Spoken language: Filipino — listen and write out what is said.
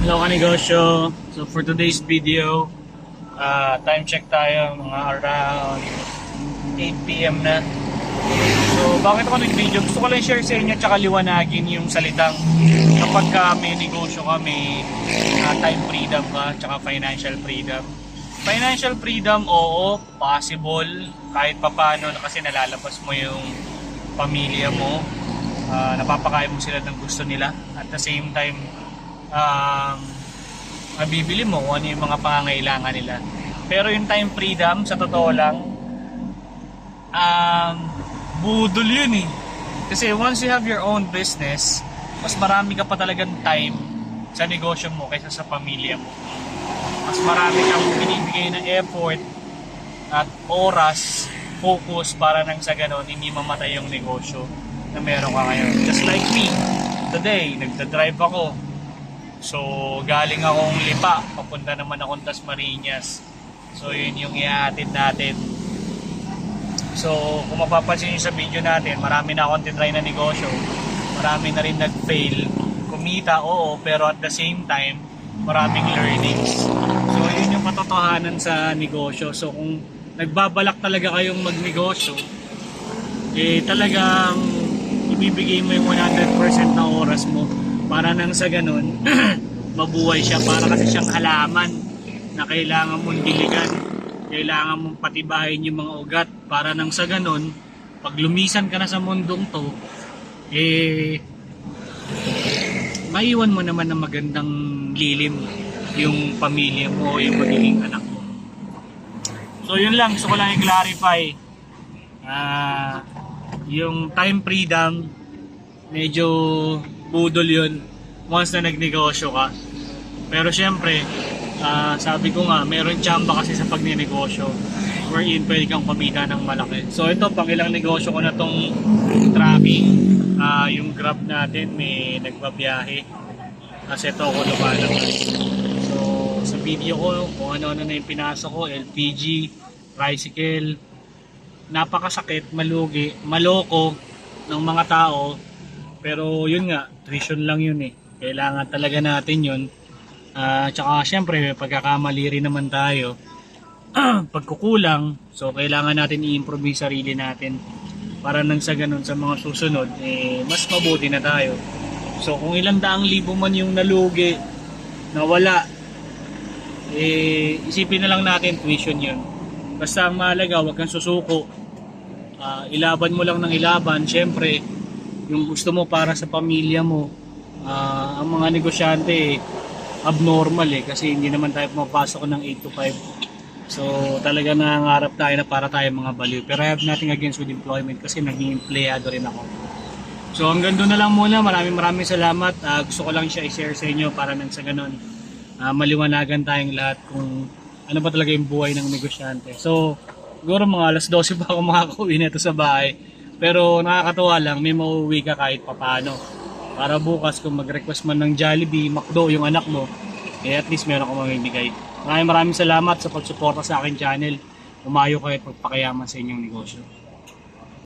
Hello kanegosyo. So for today's video, time check tayo mga around 8 PM na. So bakit ako nag-video? Gusto ko lang share sa inyo tsaka liwanagin yung salitang kapag may negosyo ka, may time freedom ka tsaka financial freedom. Financial freedom, oo, possible kahit papano kasi nalalabas mo yung pamilya mo, napapakain mo sila ng gusto nila, at the same time mabibili mo kung ano yung mga pangangailangan nila. Pero yung time freedom, sa totoo lang, budol yun eh. Kasi once you have your own business, mas marami ka pa talagang time sa negosyo mo kaysa sa pamilya mo. Mas marami kang binibigay ng effort at oras, focus para nang sa ganon hindi mamatay yung negosyo na meron ka ngayon. Just like me, today, nagdadrive ako. So, galing akong Lipa, papunta naman akong Tasmariñas. So, yun yung ihahatid natin. So, kung mapapansin nyo sa video natin, marami na akong tinry na negosyo. Marami na rin nag-fail. Kumita, oo, pero at the same time, maraming learnings. So, yun yung katotohanan sa negosyo. So, kung nagbabalak talaga kayong magnegosyo, talagang ibibigay mo yung 100% na oras mo para nang sa ganun mabuhay siya. Para kasi siyang halaman na kailangan mong diligan, kailangan mong patibayin yung mga ugat para nang sa ganun pag lumisan ka na sa mundong to, maiwan mo naman ng magandang lilim yung pamilya mo o yung magiging anak mo. So yun lang, gusto ko lang i-clarify, yung time freedom medyo budol yun once na nagnegosyo ka. Pero syempre, sabi ko nga, meron tsamba kasi sa pagnenegosyo wherein pwede kang kumita ng malaki. So ito, pang ilang negosyo ko na tong tracking. Yung Grab natin may nagbabiyahe kasi ito ako lumalabas. So sa video ko, kung ano-ano na yung pinasok ko, LPG, tricycle, napakasakit, malugi, maloko ng mga tao. Pero yun nga, tuition lang yun eh. Kailangan talaga natin yun. Tsaka syempre, pagkakamali rin naman tayo. Pagkukulang, so kailangan natin i-improve yung sarili natin. Para nang sa ganun sa mga susunod, mas mabuti na tayo. So kung ilang daang libo man yung nalugi, nawala, isipin na lang natin, tuition yun. Basta ang mahalaga, huwag kang susuko. Ilaban mo lang ng ilaban. Syempre, yung gusto mo para sa pamilya mo. Ang mga negosyante abnormal kasi hindi naman tayo pumapasok ng 8 to 5. So talaga nangangarap tayo na para tayo mga baliw. Pero I have nothing against with employment kasi naging empleyado rin ako. So hanggang doon na lang muna. Maraming salamat. Gusto ko lang siya i-share sa inyo para nang sa ganun maliwanagan tayong lahat kung ano ba talaga yung buhay ng negosyante. So siguro mga alas 12 pa ako makakauwi nito sa bahay. Pero nakakatawa lang, may mauuwi ka kahit papano. Para bukas kung mag-request man ng Jollibee, McDo yung anak mo, at least meron akong mamimigay. Maraming salamat sa pagsuporta sa akin channel. Umayo kayo at pagpakayaman sa inyong negosyo.